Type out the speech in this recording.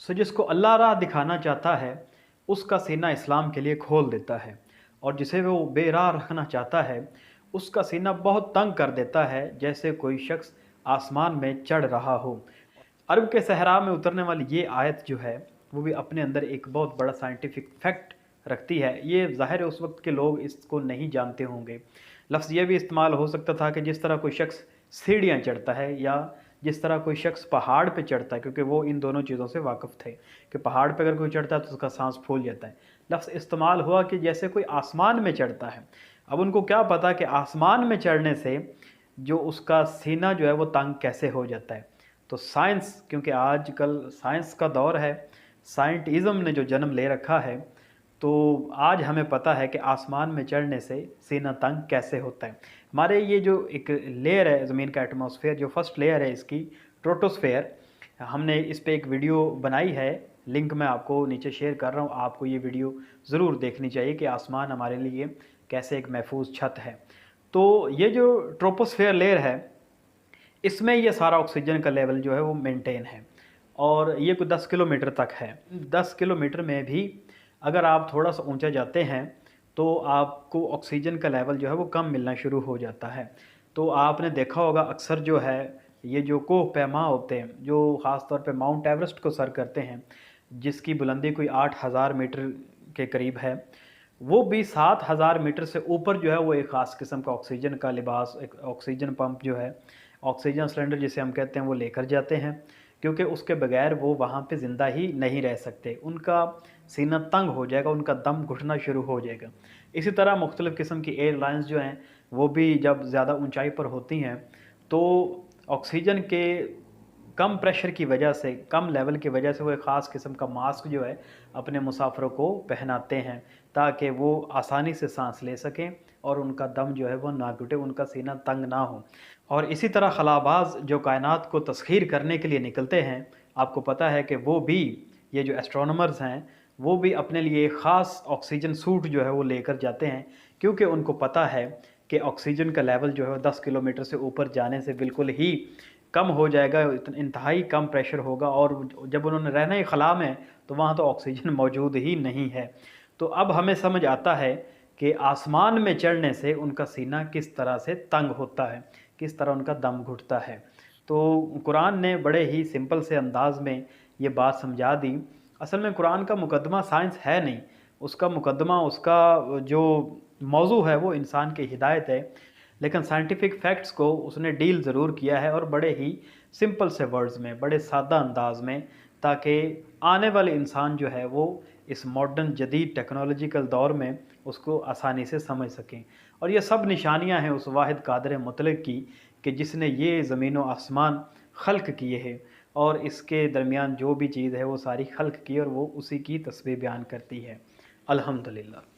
जिसको अल्लाह राह दिखाना चाहता है उसका सीना इस्लाम के लिए खोल देता है, और जिसे वो बेराह रखना चाहता है उसका सीना बहुत तंग कर देता है, जैसे कोई शख्स आसमान में चढ़ रहा हो। अरब के सहरा में उतरने वाली ये आयत जो है वो भी अपने अंदर एक बहुत बड़ा साइंटिफिक फैक्ट रखती है। ये ज़ाहिर है उस वक्त के लोग इसको नहीं जानते होंगे। लफ्ज़ ये भी इस्तेमाल हो सकता था कि जिस तरह कोई शख्स सीढ़ियाँ चढ़ता है या जिस तरह कोई शख्स पहाड़ पे चढ़ता है, क्योंकि वो इन दोनों चीज़ों से वाकिफ़ थे कि पहाड़ पे अगर कोई चढ़ता है तो उसका सांस फूल जाता है। लफ्ज़ इस्तेमाल हुआ कि जैसे कोई आसमान में चढ़ता है। अब उनको क्या पता कि आसमान में चढ़ने से जो उसका सीना जो है वो तंग कैसे हो जाता है। तो साइंस, क्योंकि आजकल साइंस का दौर है, साइंटिज़म ने जो जन्म ले रखा है, तो आज हमें पता है कि आसमान में चढ़ने से सीना तंग कैसे होता है। हमारे ये जो एक लेयर है ज़मीन का एटमॉस्फेयर, जो फर्स्ट लेयर है इसकी, ट्रोटोस्फेयर, हमने इस पे एक वीडियो बनाई है, लिंक मैं आपको नीचे शेयर कर रहा हूँ। आपको ये वीडियो ज़रूर देखनी चाहिए कि आसमान हमारे लिए कैसे एक महफूज छत है। तो ये जो ट्रोपोस्फेयर लेयर है, इसमें ये सारा ऑक्सीजन का लेवल जो है वो मेंटेन है, और ये कोई 10 किलोमीटर तक है। 10 किलोमीटर में भी अगर आप थोड़ा सा ऊंचा जाते हैं तो आपको ऑक्सीजन का लेवल जो है वो कम मिलना शुरू हो जाता है। तो आपने देखा होगा अक्सर जो है ये जो कोह पैमा होते हैं, जो ख़ास तौर पे माउंट एवरेस्ट को सर करते हैं, जिसकी बुलंदी कोई 8000 मीटर के करीब है, वो भी 7000 मीटर से ऊपर जो है वो एक ख़ास किस्म का ऑक्सीजन का लिबास, एक ऑक्सीजन पंप जो है, ऑक्सीजन सिलेंडर जिसे हम कहते हैं, वो लेकर जाते हैं, क्योंकि उसके बगैर वो वहाँ पे ज़िंदा ही नहीं रह सकते। उनका सीना तंग हो जाएगा, उनका दम घुटना शुरू हो जाएगा। इसी तरह मुख्तलिफ़ किस्म की एयरलाइंस जो हैं वो भी जब ज़्यादा ऊंचाई पर होती हैं तो ऑक्सीजन के कम प्रेशर की वजह से, कम लेवल की वजह से वो एक ख़ास किस्म का मास्क जो है अपने मुसाफिरों को पहनाते हैं, ताकि वो आसानी से सांस ले सकें और उनका दम जो है वो ना घुटे, उनका सीना तंग ना हो। और इसी तरह खलाबाज जो कायनात को तस्खीर करने के लिए निकलते हैं, आपको पता है कि वो भी, ये जो एस्ट्रोनॉमर्स हैं, वो भी अपने लिए एक ख़ास ऑक्सीजन सूट जो है वो लेकर जाते हैं, क्योंकि उनको पता है कि ऑक्सीजन का लेवल जो है 10 किलोमीटर से ऊपर जाने से बिल्कुल ही कम हो जाएगा, इंतहाई कम प्रेशर होगा, और जब उन्होंने रहना ही खला में तो वहाँ तो ऑक्सीजन मौजूद ही नहीं है। तो अब हमें समझ आता है कि आसमान में चढ़ने से उनका सीना किस तरह से तंग होता है, किस तरह उनका दम घुटता है। तो कुरान ने बड़े ही सिंपल से अंदाज में ये बात समझा दी। असल में कुरान का मुकदमा साइंस है नहीं, उसका मुकदमा, उसका जो मौजू है वो इंसान की हिदायत है, लेकिन साइंटिफिक फैक्ट्स को उसने डील ज़रूर किया है, और बड़े ही सिंपल से वर्ड्स में, बड़े सादा अंदाज में, ताकि आने वाले इंसान जो है वो इस मॉडर्न जदीद टेक्नोलॉजिकल दौर में उसको आसानी से समझ सकें। और ये सब निशानियां हैं उस वाहिद कादिर मुतलक की, कि जिसने ये ज़मीन व आसमान खल्क किए हैं, और इसके दरमियान जो भी चीज़ है वो सारी खल्क की, और वो उसी की तस्बीह बयान करती है। अल्हम्दुलिल्लाह।